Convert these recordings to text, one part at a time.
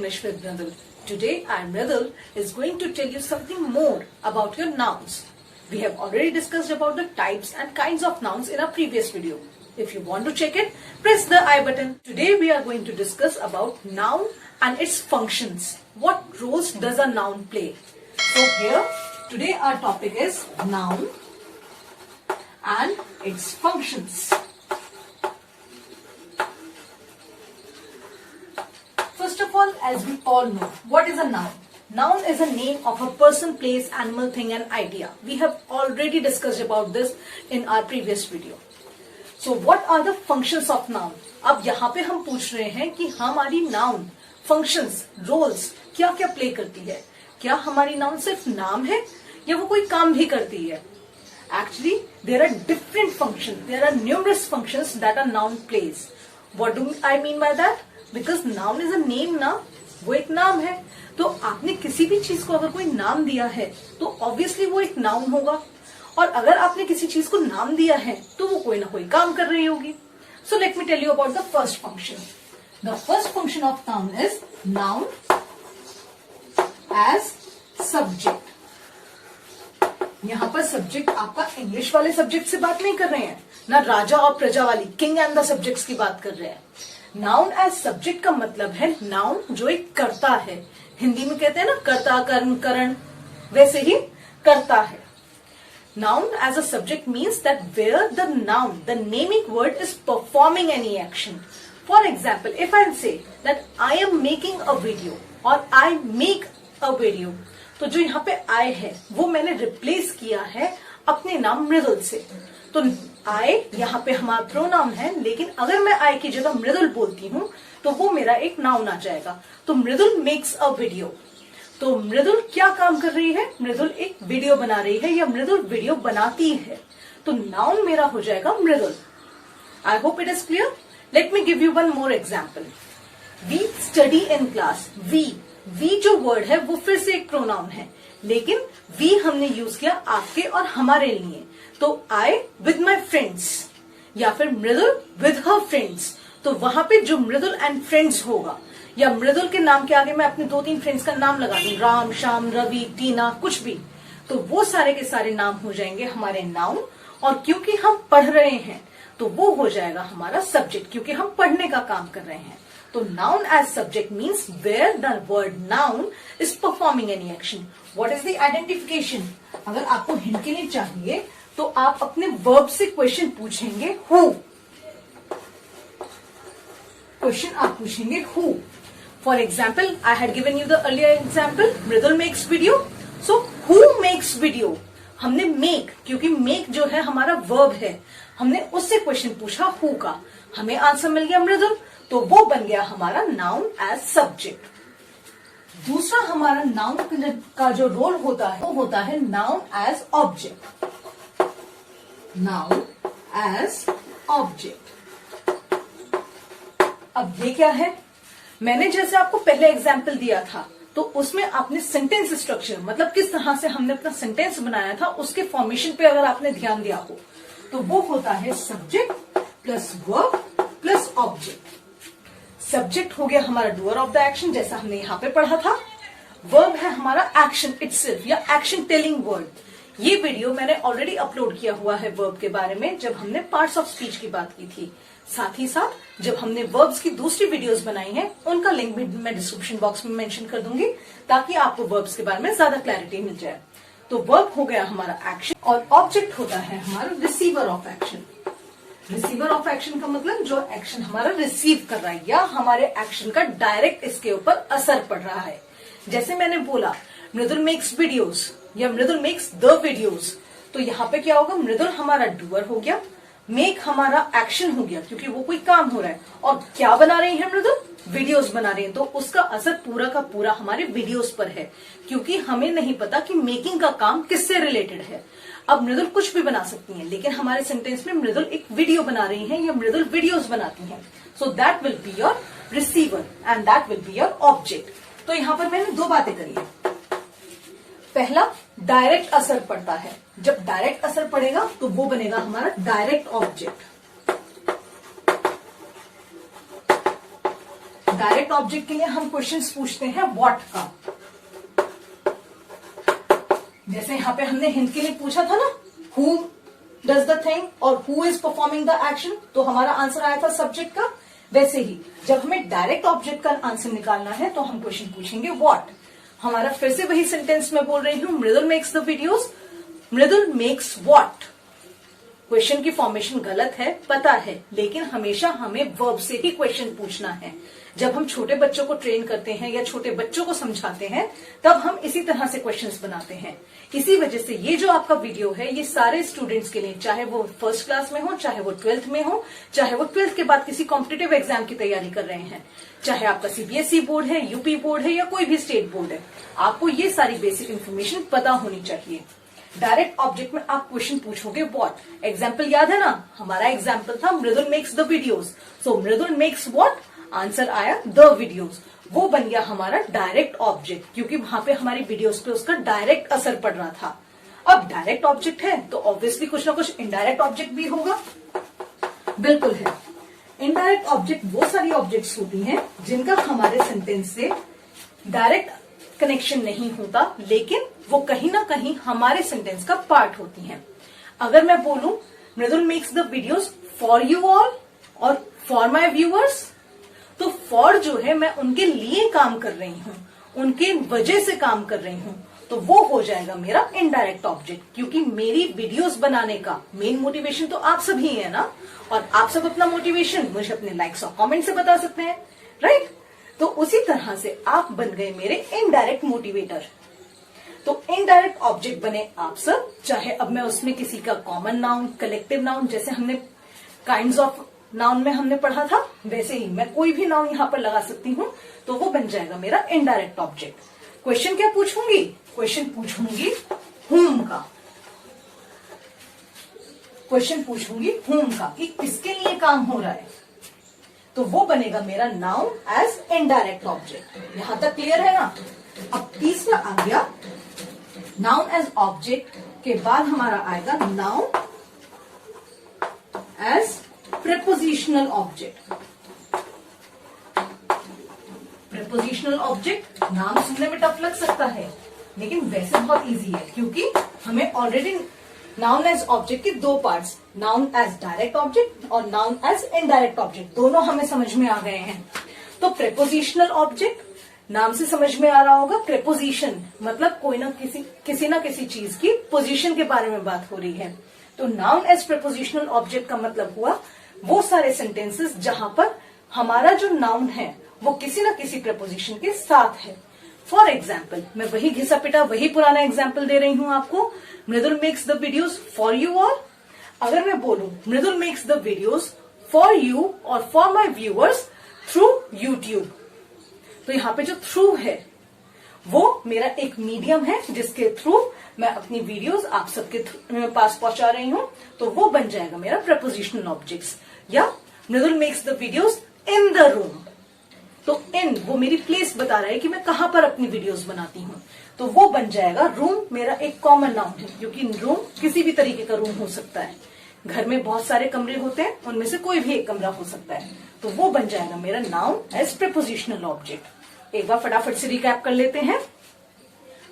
English with Mridul. Today I, Mridul, is going to tell you something more about your nouns. We have already discussed about the types and kinds of nouns in our previous video. If you want to check it, press the I button. Today we are going to discuss about noun and its functions. What roles does a noun play? So here, today our topic is noun and its functions. First of all, as we all know, what is a noun? Noun is a name of a person, place, animal, thing and idea. We have already discussed about this in our previous video. So what are the functions of noun? अब यहाँ पे हम पूछ रहे हैं कि हमारी noun functions, roles क्या क्या play करती है? क्या हमारी noun सिर्फ नाम है या वो कोई काम भी करती है? Actually, there are different functions. There are numerous functions that a noun plays. What do I mean by that? Because noun is a name ना, वो एक नाम है. तो आपने किसी भी चीज को अगर कोई नाम दिया है तो ऑब्वियसली वो एक नाउन होगा, और अगर आपने किसी चीज को नाम दिया है तो वो कोई ना कोई काम कर रही होगी. So let me tell you about the first function. The first function of noun is noun as subject. यहां पर सब्जेक्ट आपका इंग्लिश वाले सब्जेक्ट से बात नहीं कर रहे हैं, ना राजा और प्रजा वाली किंग एंड द सब्जेक्ट्स की बात कर रहे हैं. नाउन एज सब्जेक्ट का मतलब है नाउन जो एक करता है. हिंदी में कहते हैं ना कर्ता कर्म करण, वैसे ही करता है. Noun as a subject means that where the noun, the naming word is performing any action. For example, if I say that I am making a video or I make a video, तो जो यहाँ पे I है वो मैंने replace किया है अपने नाम मृदुल से. तो I यहाँ पे हमारा प्रोनाउन है, लेकिन अगर मैं I की जगह मृदुल बोलती हूँ तो वो मेरा एक नाउन आ जाएगा. तो मृदुल मेक्स अ वीडियो. तो मृदुल क्या काम कर रही है? मृदुल एक वीडियो बना रही है या मृदुल वीडियो बनाती है. तो नाउन मेरा हो जाएगा Mridul. I hope it is clear. Let me give you one more example. We study in class. We जो वर्ड है वो फिर से एक प्रोनाउन है, लेकिन वी हमने यूज किया आपके और हमारे लिए. तो आई विद माई फ्रेंड्स या फिर मृदुल विद हर फ्रेंड्स. तो वहां पे जो मृदुल एंड फ्रेंड्स होगा, या मृदुल के नाम के आगे मैं अपने 2-3 फ्रेंड्स का नाम लगा दूं, राम, श्याम, रवि, टीना, कुछ भी, तो वो सारे के सारे नाम हो जाएंगे हमारे नाउन. और क्योंकि हम पढ़ रहे हैं तो वो हो जाएगा हमारा सब्जेक्ट, क्योंकि हम पढ़ने का काम कर रहे हैं. तो noun as subject means where the word noun is performing any action. What is the identification? अगर आपको हिंट के लिए चाहिए तो आप अपने वर्ब से क्वेश्चन पूछेंगे हु. क्वेश्चन आप पूछेंगे who. For example, I had given you the earlier example. Mridul makes video. So who makes video? हमने make, क्योंकि make जो है हमारा verb है, हमने उससे क्वेश्चन पूछा who का, हमें आंसर मिल गया मृदुल. तो वो बन गया हमारा noun as subject. दूसरा हमारा noun का जो रोल होता है वो होता है noun as object. Noun as object. अब ये क्या है? मैंने जैसे आपको पहले एग्जाम्पल दिया था तो उसमें आपने सेंटेंस स्ट्रक्चर, मतलब किस तरह से हमने अपना सेंटेंस बनाया था, उसके फॉर्मेशन पे अगर आपने ध्यान दिया हो तो वो होता है subject plus verb plus object. Subject हो गया हमारा डूअर ऑफ द एक्शन, जैसा हमने यहाँ पे पढ़ा था. वर्ब है हमारा एक्शन इटसेल्फ या एक्शन टेलिंग वर्ड. ये वीडियो मैंने ऑलरेडी अपलोड किया हुआ है वर्ब के बारे में, जब हमने पार्ट्स ऑफ स्पीच की बात की थी. साथ ही साथ जब हमने वर्ब्स की दूसरी वीडियोस बनाई हैं उनका लिंक भी मैं डिस्क्रिप्शन बॉक्स में मेंशन कर दूंगी, ताकि आपको वर्ब्स के बारे में ज्यादा क्लैरिटी मिल जाए. तो वर्ब हो गया हमारा एक्शन, और ऑब्जेक्ट होता है हमारा receiver of action. Receiver of action का मतलब जो एक्शन हमारा रिसीव कर रहा है या हमारे एक्शन का डायरेक्ट इसके ऊपर असर पड़ रहा है. जैसे मैंने बोला मृदुल मेक्स वीडियोस या मृदुल मेक्स द वीडियोस, तो यहाँ पे क्या होगा? मृदुल हमारा डूअर हो गया, मेक हमारा एक्शन हो गया क्योंकि वो कोई काम हो रहा है, और क्या बना रही है मृदुल? वीडियोस बना रही है. तो उसका असर पूरा का पूरा हमारे वीडियोस पर है, क्योंकि हमें नहीं पता कि मेकिंग का काम किससे रिलेटेड है. अब मृदुल कुछ भी बना सकती है, लेकिन हमारे सेंटेंस में मृदुल एक वीडियो बना रही है या मृदुल वीडियोस बनाती है. So that will be your receiver and that will be your object. तो यहाँ पर मैंने 2 बातें करी है. पहला, डायरेक्ट असर पड़ता है. जब डायरेक्ट असर पड़ेगा तो वो बनेगा हमारा डायरेक्ट ऑब्जेक्ट. डायरेक्ट ऑब्जेक्ट के लिए हम क्वेश्चंस पूछते हैं व्हाट का। जैसे यहां पे हमने हिंट के लिए पूछा था ना, हु डज द थिंग और who is performing the action, तो हमारा आंसर आया था सब्जेक्ट का। वैसे ही जब हमें डायरेक्ट ऑब्जेक्ट का आंसर निकालना है तो हम क्वेश्चन पूछेंगे व्हाट। हमारा फिर से वही सेंटेंस में बोल रही हूं, Mridul makes the videos, Mridul makes what. Question की फॉर्मेशन गलत है पता है, लेकिन हमेशा हमें वर्ब से ही क्वेश्चन पूछना है। जब हम छोटे बच्चों को ट्रेन करते हैं या छोटे बच्चों को समझाते हैं तब हम इसी तरह से क्वेश्चंस बनाते हैं। इसी वजह से ये जो आपका वीडियो है ये सारे स्टूडेंट्स के लिए, चाहे वो फर्स्ट क्लास में हो, चाहे वो 12th में हो, चाहे वो 12th के बाद किसी कॉम्पिटिटिव एग्जाम की तैयारी कर रहे हैं, चाहे आपका सीबीएसई बोर्ड है, यूपी बोर्ड है या कोई भी स्टेट बोर्ड है, आपको ये सारी बेसिक इन्फॉर्मेशन पता होनी चाहिए। डायरेक्ट ऑब्जेक्ट में आप क्वेश्चन पूछोगे व्हाट। एग्जाम्पल याद है ना, हमारा एग्जाम्पल था Mridul makes the videos, so Mridul makes what, answer आया द वीडियोस। वो बन गया हमारा डायरेक्ट ऑब्जेक्ट, क्योंकि वहां पे हमारी वीडियोस पे उसका डायरेक्ट असर पड़ रहा था। अब डायरेक्ट ऑब्जेक्ट है तो ऑब्वियसली कुछ ना कुछ इनडायरेक्ट ऑब्जेक्ट भी होगा। बिल्कुल है, इनडायरेक्ट ऑब्जेक्ट वो सारी ऑब्जेक्ट्स होती हैं जिनका हमारे सेंटेंस से डायरेक्ट कनेक्शन नहीं होता, लेकिन वो कहीं ना कहीं हमारे सेंटेंस का पार्ट होती हैं। अगर मैं बोलूं Mridul makes the videos for you all और फॉर माई व्यूअर्स, तो फॉर जो है मैं उनके लिए काम कर रही हूं, उनके वजह से काम कर रही हूं, तो वो हो जाएगा मेरा इनडायरेक्ट ऑब्जेक्ट। क्योंकि मेरी वीडियोस बनाने का मेन मोटिवेशन तो आप सभी है ना, और आप सब अपना मोटिवेशन मुझे अपने लाइक्स और कमेंट से बता सकते हैं, राइट। तो उसी तरह से आप बन गए मेरे इनडायरेक्ट मोटिवेटर। तो इनडायरेक्ट ऑब्जेक्ट बने आप सब, चाहे अब मैं उसमें किसी का कॉमन नाउन, कलेक्टिव नाउन, जैसे हमने काइंड्स ऑफ नाउन में हमने पढ़ा था, वैसे ही मैं कोई भी नाउन यहां पर लगा सकती हूं, तो वो बन जाएगा मेरा इनडायरेक्ट ऑब्जेक्ट। क्वेश्चन क्या पूछूंगी? क्वेश्चन पूछूंगी whom का। क्वेश्चन पूछूंगी whom का, कि किसके लिए काम हो रहा है, तो वो बनेगा मेरा नाउन एज इनडायरेक्ट ऑब्जेक्ट। यहां तक क्लियर है ना। अब तीसरा आ गया नाउन एज ऑब्जेक्ट के बाद हमारा आएगा noun as prepositional object. Prepositional object नाम सुनने में टफ लग सकता है, लेकिन वैसे बहुत इजी है, क्योंकि हमें ऑलरेडी नाउन एज ऑब्जेक्ट के दो parts, noun as direct object और नाउन एज इनडायरेक्ट ऑब्जेक्ट, दोनों हमें समझ में आ गए हैं। तो प्रेपोजिशनल ऑब्जेक्ट नाम से समझ में आ रहा होगा, प्रेपोजिशन मतलब कोई ना किसी चीज की पोजीशन के बारे में बात हो रही है। तो नाउन एज प्रेपोजिशनल ऑब्जेक्ट का मतलब हुआ वो सारे सेंटेंसेस जहां पर हमारा जो नाउन है वो किसी ना किसी प्रेपोजिशन के साथ है। फॉर एग्जाम्पल, मैं वही घिसा पिटा वही पुराना एग्जाम्पल दे रही हूं आपको, Mridul makes the videos for you all. अगर मैं बोलूं Mridul makes the videos for you और for my viewers through YouTube, तो यहाँ पे जो थ्रू है वो मेरा एक मीडियम है जिसके थ्रू मैं अपनी वीडियोस आप सबके पास पहुंचा रही हूं, तो वो बन जाएगा मेरा प्रेपोजिशनल ऑब्जेक्ट्स। या Mridul makes the videos in the room, तो इन वो मेरी प्लेस बता रहा है कि मैं कहां पर अपनी वीडियोस बनाती हूं, तो वो बन जाएगा रूम। मेरा एक कॉमन नाउन है, क्योंकि रूम किसी भी तरीके का रूम हो सकता है, घर में बहुत सारे कमरे होते हैं, उनमें से कोई भी एक कमरा हो सकता है, तो वो बन जाएगा मेरा नाउन एज प्रेपोजिशनल ऑब्जेक्ट। एक बार फटाफट से रिकैप कर लेते हैं।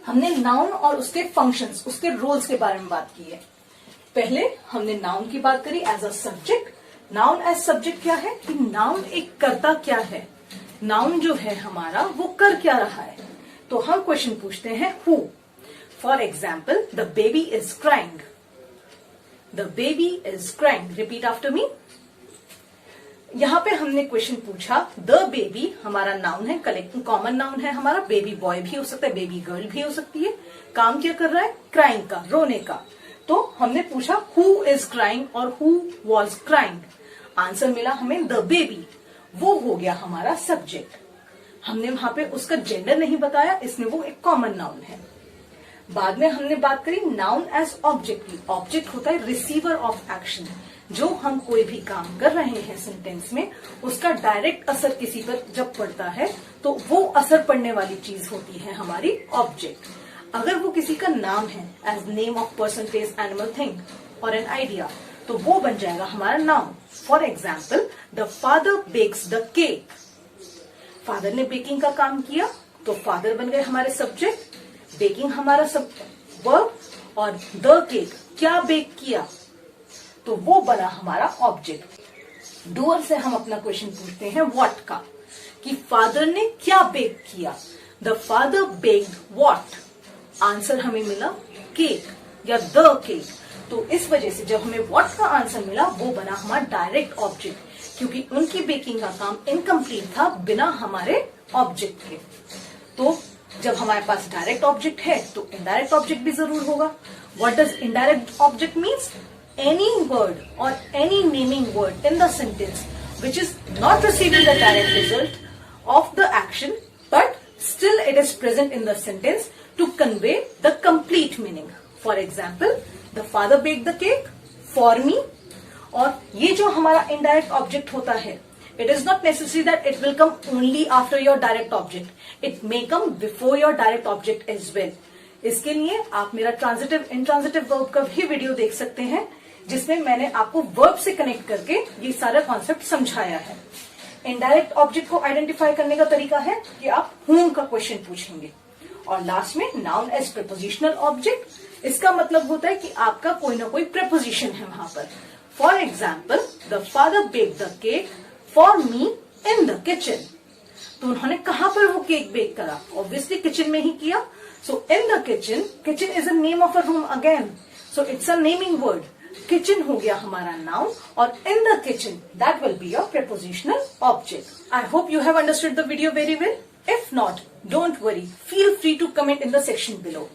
हमने नाउन और उसके फंक्शंस, उसके रोल्स के बारे में बात की है। पहले हमने नाउन की बात करी as a subject. Noun as subject क्या है कि नाउन एक करता क्या है, नाउन जो है हमारा वो कर क्या रहा है। तो हम क्वेश्चन पूछते हैं who. For example, the baby is crying, the baby is crying, repeat after me. यहां पे हमने क्वेश्चन पूछा, द बेबी हमारा नाउन है, कलेक्टिव कॉमन नाउन है हमारा, बेबी बॉय भी हो सकता है, बेबी गर्ल भी हो सकती है। काम क्या कर रहा है? क्राइंग का, रोने का। तो हमने पूछा हु इज क्राइंग और हु वॉज क्राइंग। आंसर मिला हमें द बेबी, वो हो गया हमारा सब्जेक्ट। हमने वहां पे उसका जेंडर नहीं बताया, इसमें वो एक कॉमन नाउन है। बाद में हमने बात करी नाउन एज ऑब्जेक्ट की। ऑब्जेक्ट होता है रिसीवर ऑफ एक्शन, जो हम कोई भी काम कर रहे हैं सेंटेंस में, उसका डायरेक्ट असर किसी पर जब पड़ता है तो वो असर पड़ने वाली चीज होती है हमारी ऑब्जेक्ट। अगर वो किसी का नाम है, as name of person, place, animal, thing और एन आइडिया, तो वो बन जाएगा हमारा noun. For example, the father bakes the cake. Father ने बेकिंग का काम किया तो फादर बन गए हमारे सब्जेक्ट, बेकिंग हमारा सब वर्ब, और द केक क्या बेक किया तो वो बना हमारा ऑब्जेक्ट। डूअर से हम अपना क्वेश्चन पूछते हैं व्हाट का, कि फादर ने क्या बेक किया। The father baked what, answer हमें मिला केक या द केक। तो इस वजह से जब हमें व्हाट का आंसर मिला वो बना हमारा डायरेक्ट ऑब्जेक्ट, क्योंकि उनकी बेकिंग का काम इनकम्प्लीट था बिना हमारे ऑब्जेक्ट के। तो जब हमारे पास डायरेक्ट ऑब्जेक्ट है तो इनडायरेक्ट ऑब्जेक्ट भी जरूर होगा। What does indirect object means? Any word और any naming word in the sentence which is not receiving the direct result of the action but still it is present in the sentence to convey the complete meaning. For example, the father baked the cake for me. और ये जो हमारा indirect object होता है, it is not necessary that it will come only after your direct object. It may come before your direct object as well. इसके लिए आप मेरा ट्रांजिटिव इंट्रांजिटिव वर्ब का भी वीडियो देख सकते हैं, जिसमें मैंने आपको वर्ब से कनेक्ट करके ये सारा कॉन्सेप्ट समझाया है। इनडायरेक्ट ऑब्जेक्ट को आइडेंटिफाई करने का तरीका है कि आप whom का क्वेश्चन पूछेंगे। और लास्ट में नाउन एज प्रीपोजिशनल ऑब्जेक्ट, इसका मतलब होता है कि आपका कोई ना कोई प्रीपोजिशन है वहां पर। For example, the father bake the cake for me in the kitchen. तो उन्होंने कहां पर वो केक बेक करा? ऑब्वियसली किचन में ही किया। So in the kitchen, kitchen is a name of a room again, so it's a naming word. Kitchen हो गया हमारा नाउन और in the kitchen that will be your prepositional object. I hope you have understood the video very well. If not, don't worry. Feel free to comment in the section below.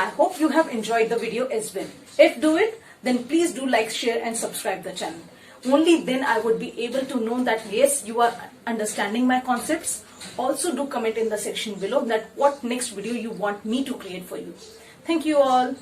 I hope you have enjoyed the video as well. If do it, then please do like, share and subscribe the channel. Only then I would be able to know that yes, you are understanding my concepts. Also do comment in the section below that what next video you want me to create for you. Thank you all.